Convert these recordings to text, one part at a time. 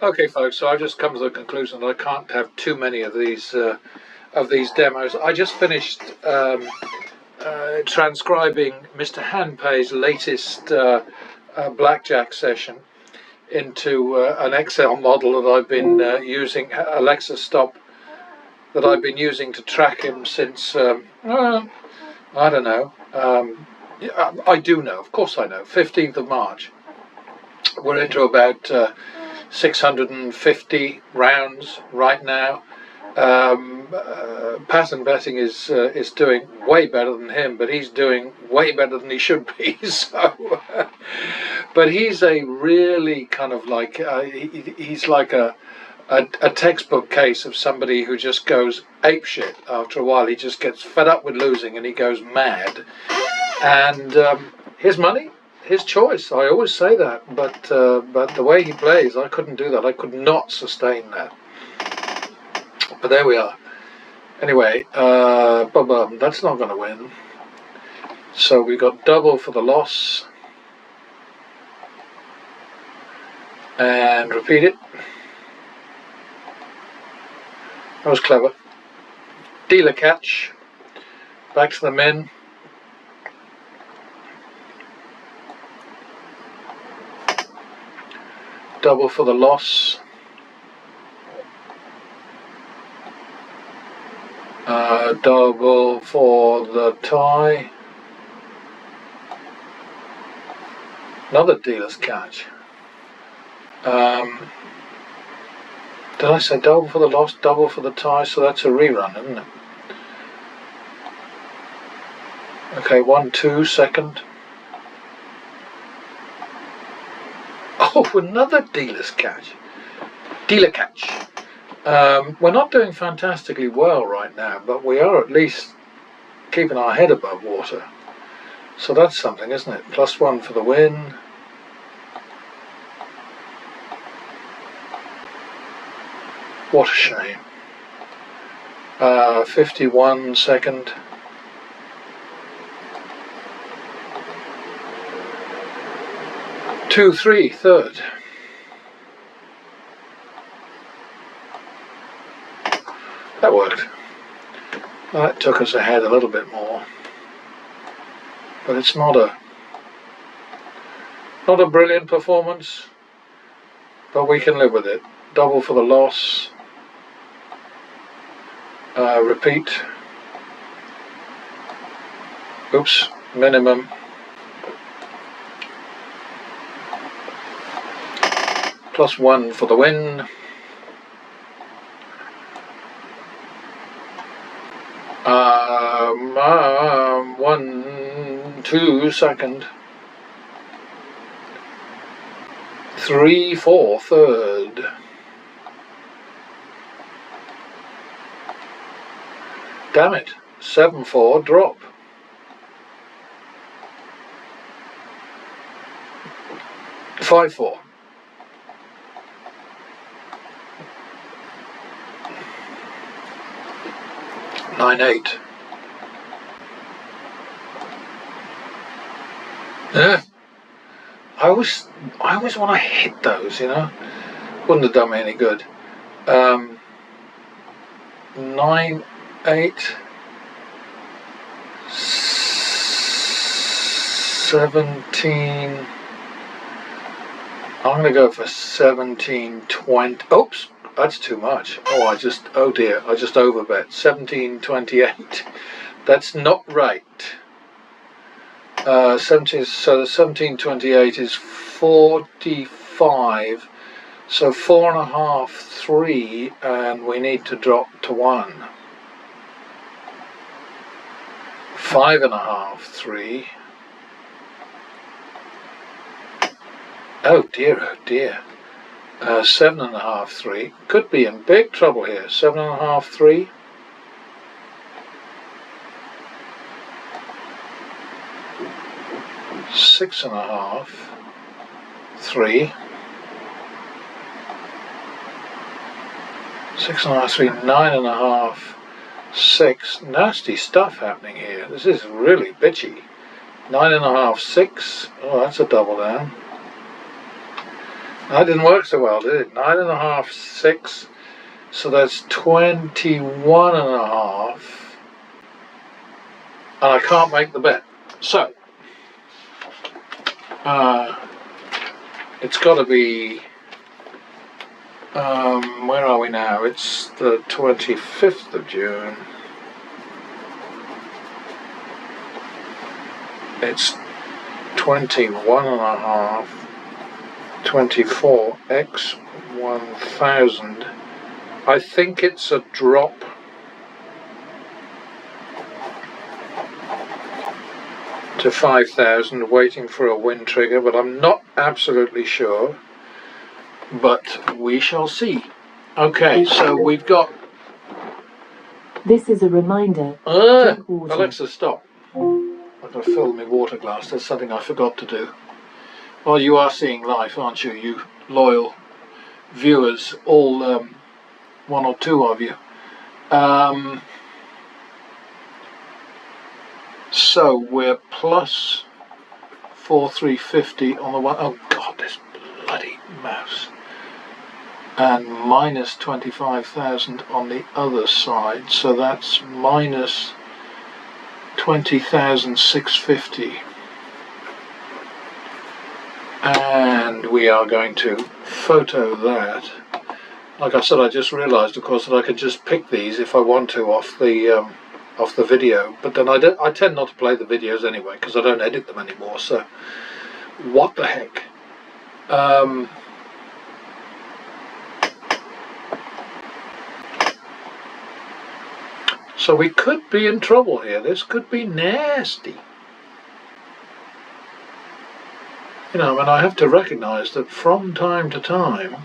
Okay, folks. So I've just come to the conclusion that I can't have too many of these demos. I just finished transcribing Mr. Hanpei's latest blackjack session into an Excel model that I've been using, Alexa Stop, that I've been using to track him since, I don't know, yeah, I do know, of course I know, 15th of March. We're into about 650 rounds right now. Pattern betting is doing way better than him, but he's doing way better than he should be. So, but he's a really kind of like he's like a textbook case of somebody who just goes apeshit after a while. He just gets fed up with losing and he goes mad. And his money, his choice. I always say that, but the way he plays, I couldn't do that. I could not sustain that. But there we are. Anyway, that's not going to win. So we got double for the loss. And repeat it. That was clever. Dealer catch. Back to the men. Double for the loss. Double for the tie. Another dealer's catch. Did I say double for the loss, double for the tie? So that's a rerun, isn't it? Okay, 1-2, second. Oh, another dealer's catch. Dealer catch. We're not doing fantastically well right now, but we are at least keeping our head above water. So that's something, isn't it? +1 for the win. What a shame. 51 second. Two, three, third. That worked. That took us ahead a little bit more, but it's not a brilliant performance, but we can live with it. Double for the loss. Repeat. Oops, minimum. +1 for the win. One, two, second. 3, 4, third. Damn it. 7-4, drop. Five, 4. Nine, 8. Yeah. I always want to hit those, you know. Wouldn't have done me any good. 9, 8, 17. I'm going to go for 17, 20. Oops, that's too much. Oh dear, I just overbet. 17, 28. That's not right. 17. So the 1728 is 45. So 4.5, 3, and we need to drop to 1. 5.5, 3. Oh dear, oh dear. 7.5, 3. Could be in big trouble here. 7.5, 3. 6.5, 3. 6.5, 3, 9.5, 6. Nasty stuff happening here. This is really bitchy. 9.5, 6. Oh, that's a double down. That didn't work so well, did it? 9.5, 6. So that's 21.5. And I can't make the bet. So, it's got to be, where are we now? It's the 25th of June. It's 21.5, 24x 1000. I think it's a drop to 5,000, waiting for a win trigger, but I'm not absolutely sure. But we shall see. Okay, so we've got. This is a reminder. Alexa, stop. I've got to fill my water glass. That's something I forgot to do. Well, you are seeing life, aren't you? You loyal viewers, all one or two of you. So we're plus 4,350 on the one. Oh God, this bloody mouse. And minus 25,000 on the other side. So that's minus 20,650. And we are going to photo that. Like I said, I just realised, of course, that I could just pick these if I want to off the video. But then I tend not to play the videos anyway because I don't edit them anymore. So what the heck? So we could be in trouble here. This could be nasty. You know, and I have to recognise that from time to time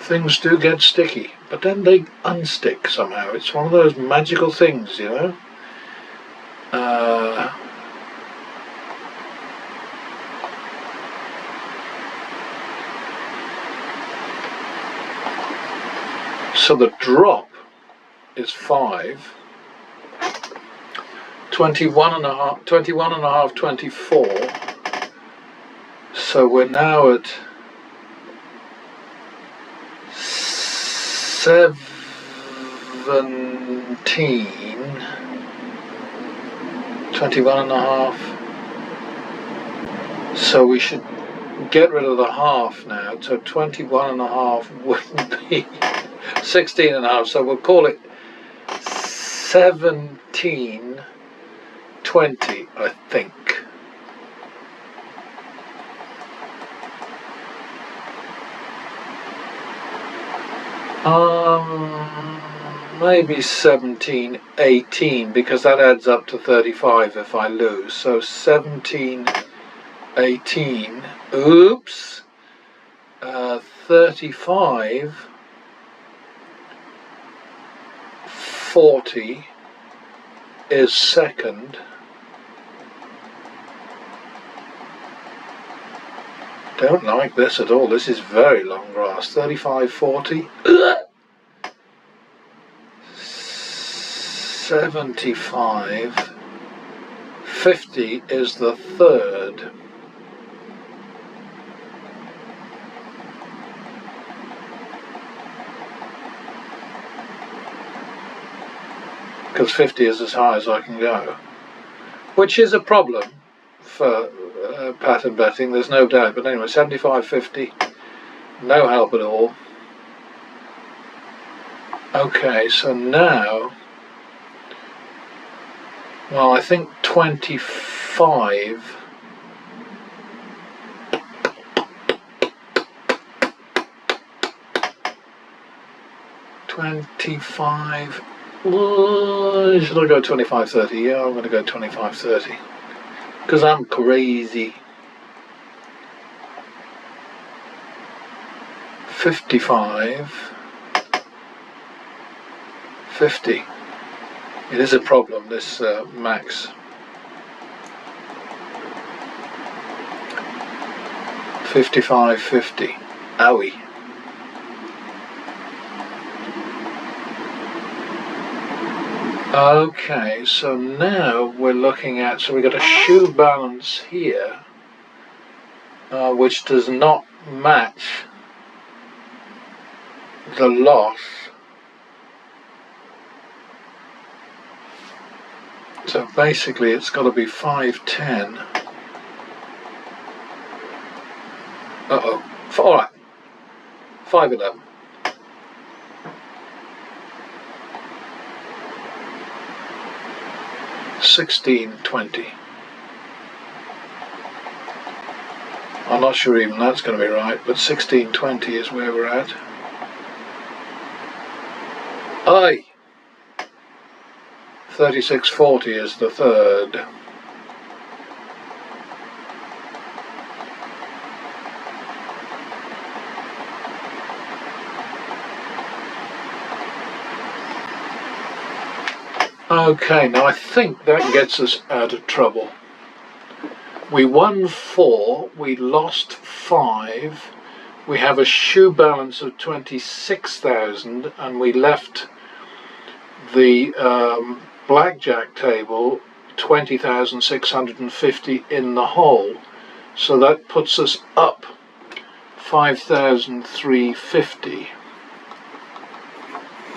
things do get sticky, but then they unstick somehow. It's one of those magical things, you know. So the drop is 5, 21.5, 24. So we're now at 17, 21.5. So we should get rid of the half now. So 21.5 wouldn't be 16.5. So we'll call it 17.20, I think. Maybe 17.18 because that adds up to 35 if I lose. So 17.18. Oops. 35.40 is second. Don't like this at all. This is very long grass. 35.40. 75.50 is the third. Because 50 is as high as I can go, which is a problem for pattern betting, there's no doubt. But anyway, 75.50, no help at all. Okay, so now, well, I think 25. Should I go 25.30? Yeah, I'm going to go 25.30 because I'm crazy. 55.50. It is a problem, this max. 55.50. Owie. Okay, so now we're looking at, so we've got a shoe balance here, which does not match the loss. So basically it's got to be 510. Uh-oh. Alright. 511. $16.20. I'm not sure even that's going to be right, but 16.20 is where we're at. Aye. 36.40 is the third. Okay, now I think that gets us out of trouble. We won 4, we lost 5, we have a shoe balance of 26,000, and we left the blackjack table 20,650 in the hole. So that puts us up 5,350.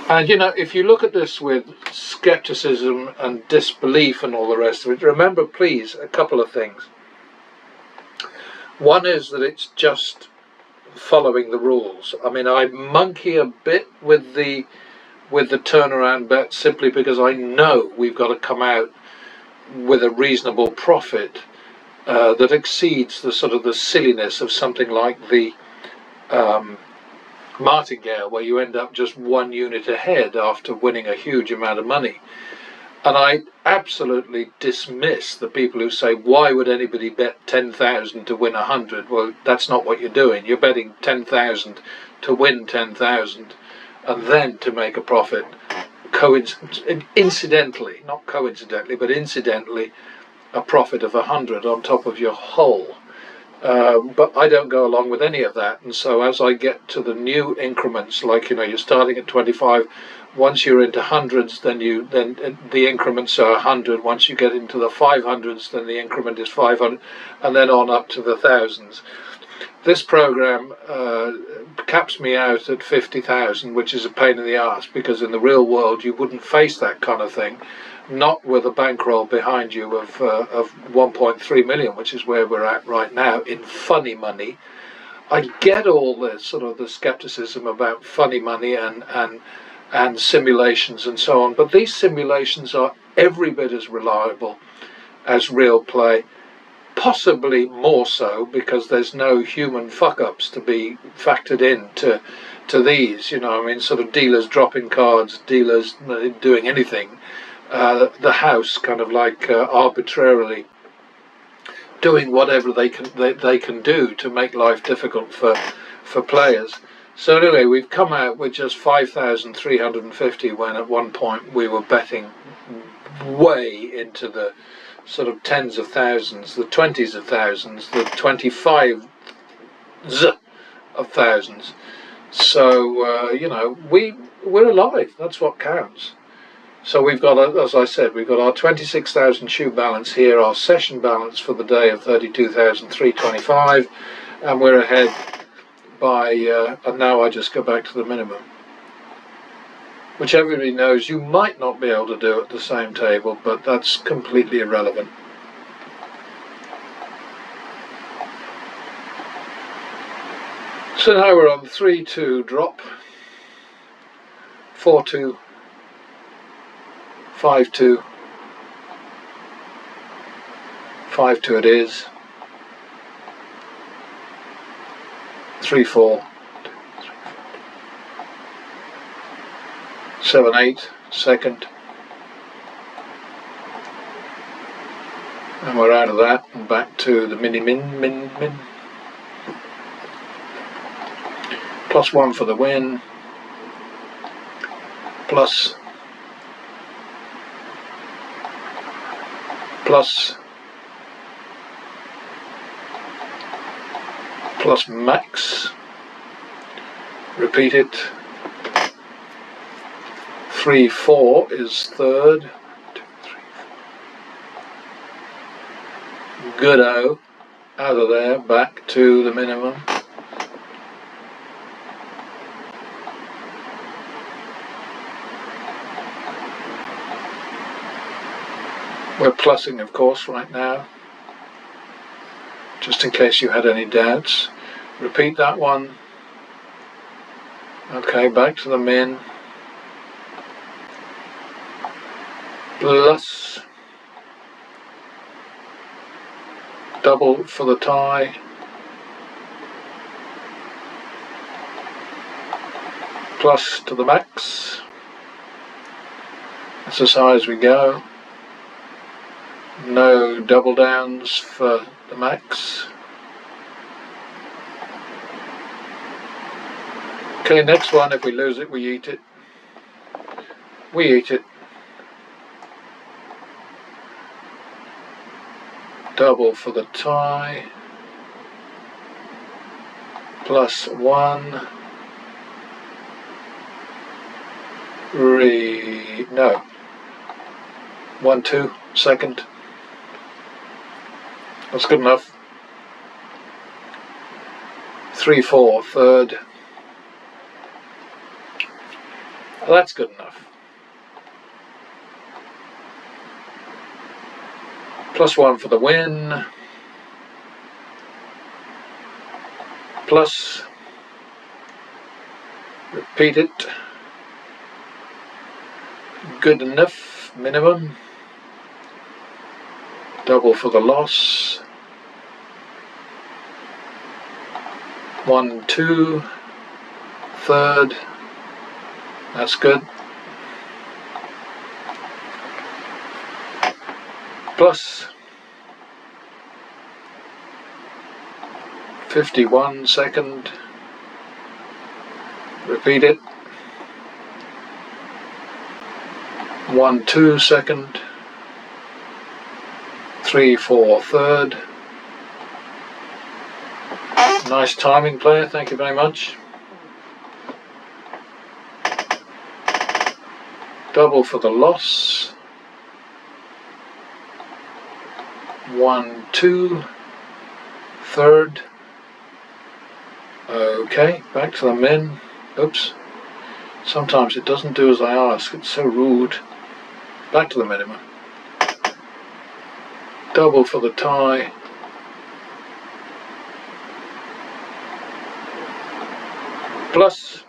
And you know, if you look at this with skepticism and disbelief and all the rest of it, remember please a couple of things. One is that it's just following the rules. I mean, I monkey a bit with the turnaround bet simply because I know we've got to come out with a reasonable profit that exceeds the sort of the silliness of something like the martingale, where you end up just 1 unit ahead after winning a huge amount of money. And I absolutely dismiss the people who say, why would anybody bet 10,000 to win 100? Well, that's not what you're doing. You're betting 10,000 to win 10,000 and then to make a profit. Incidentally, not coincidentally, but incidentally, a profit of 100 on top of your whole. But I don't go along with any of that, and so as I get to the new increments, like, you know, you're starting at 25, once you're into hundreds, then the increments are 100. Once you get into the 500s, then the increment is 500, and then on up to the thousands. This program caps me out at 50,000, which is a pain in the arse, because in the real world you wouldn't face that kind of thing. Not with a bankroll behind you of 1.3 million, which is where we're at right now in funny money. I get all this sort of the skepticism about funny money and simulations and so on, but these simulations are every bit as reliable as real play, possibly more so because there's no human fuck-ups to be factored in to these, you know. I mean, sort of dealers dropping cards, dealers doing anything. The house kind of like arbitrarily doing whatever they can do to make life difficult for players. So anyway, we've come out with just 5,350 when at one point we were betting way into the sort of tens of thousands, the 20s of thousands, the 25s of thousands. So you know, we're alive. That's what counts. So we've got, as I said, we've got our 26,000 shoe balance here, our session balance for the day of 32,325, and we're ahead by, and now I just go back to the minimum, which everybody knows you might not be able to do at the same table, but that's completely irrelevant. So now we're on 3-2 drop, 4-2, 5-2, 5-2 it is, 3-4, 7-8, second, and we're out of that and back to the min. +1 for the win, plus max, repeat it, 3-4 is third, 2, 3, 4, good-o, out of there, back to the minimum, We're plussing, of course, right now, just in case you had any doubts. Repeat that one. Okay, back to the min. Plus. Double for the tie. Plus to the max. That's as high as we go. No double downs for the max. Okay, next one, if we lose it, we eat it. We eat it. Double for the tie. Plus 1. No. 1, 2, second. That's good enough. 3, 4, third. That's good enough. Plus 1 for the win. Plus. Repeat it. Good enough, minimum. Double for the loss. 1, 2, third. That's good. Plus 51 second. Repeat it. 1, 2 second. 3, 4 third. Nice timing, player, thank you very much. Double for the loss. 1, 2 third. Okay, back to the min. Oops. Sometimes it doesn't do as I ask, it's so rude. Back to the minimum. Double for the tie. Plus.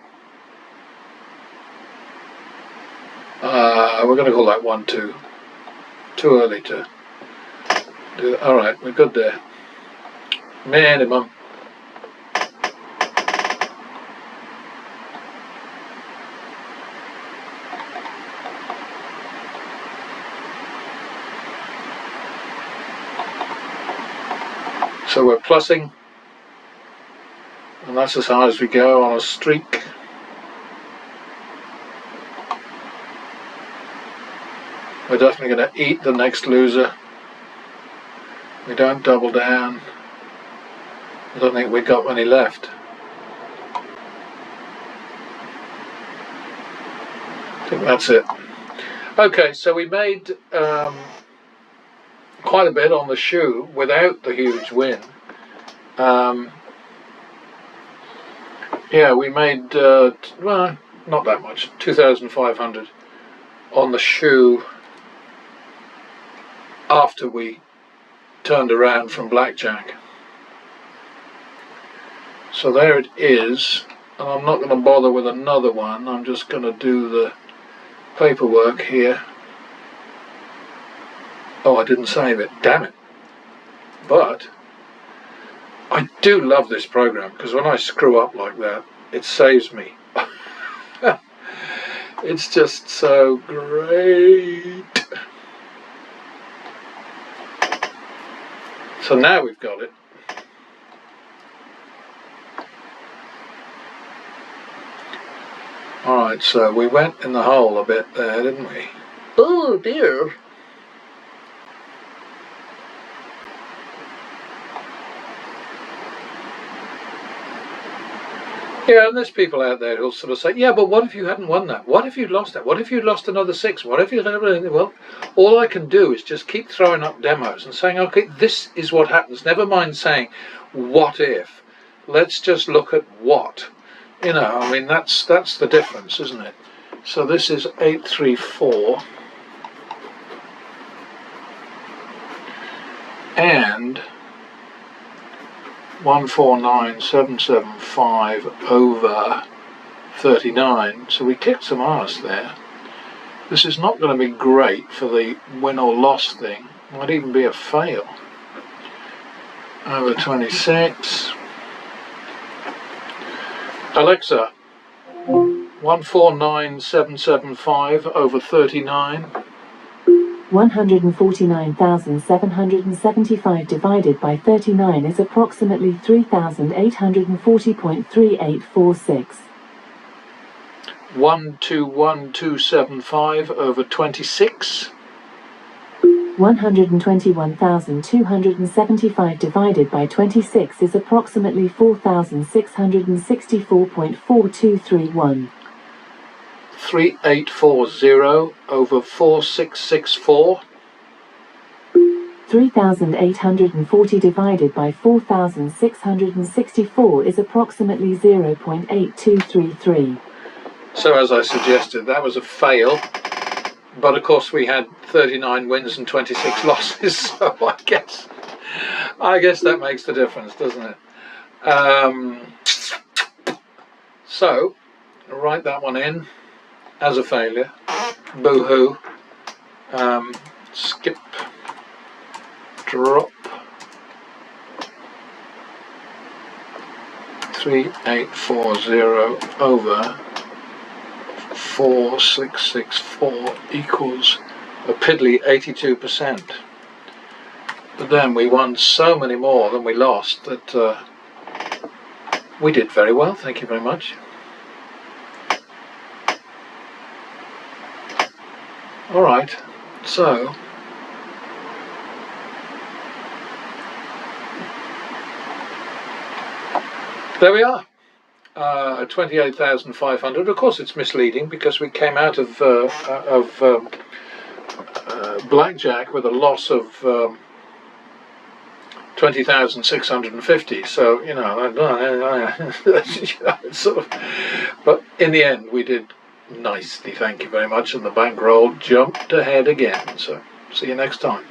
We're going to call that 1, 2. Too early to do that. Alright, we're good there. Minimum. So we're plussing, and that's as high as we go on a streak. We're definitely going to eat the next loser. We don't double down. I don't think we've got many left. I think that's it. Okay, so we made quite a bit on the shoe without the huge win. Yeah, we made, well, not that much, 2,500 on the shoe after we turned around from blackjack. So there it is, and I'm not going to bother with another one. I'm just going to do the paperwork here. Oh, I didn't save it, damn it. But I do love this program, because when I screw up like that, it saves me. It's just so great. So now we've got it. Alright, so we went in the hole a bit there, didn't we? Oh dear. Yeah, and there's people out there who'll sort of say, yeah, but what if you hadn't won that? What if you'd lost that? What if you'd lost another 6? What if you had anything? Well, all I can do is just keep throwing up demos and saying, okay, this is what happens. Never mind saying, what if? Let's just look at what. You know, I mean, that's the difference, isn't it? So this is 834. and 149775 over 39. So we kicked some arse there. This is not going to be great for the win or loss thing. Might even be a fail. Over 26. Alexa, 149775 over 39. 149,775 divided by 39 is approximately 3,840.3846. 121275 over 26. 121,275 divided by 26 is approximately 4,664.4231. 3840 over 4664. 3,840 divided by 4,664 is approximately 0.8233. So as I suggested, that was a fail. But of course we had 39 wins and 26 losses, so I guess that makes the difference, doesn't it? So write that one in as a failure. Boo-hoo. Skip. Drop. 3840 over 4664 equals a piddly 82%. But then we won so many more than we lost that we did very well. Thank you very much. Alright, so there we are. 28,500. Of course, it's misleading because we came out of blackjack with a loss of 20,650. So you know, sort of. But in the end, we did nicely. Thank you very much, and the bankroll jumped ahead again. So see you next time.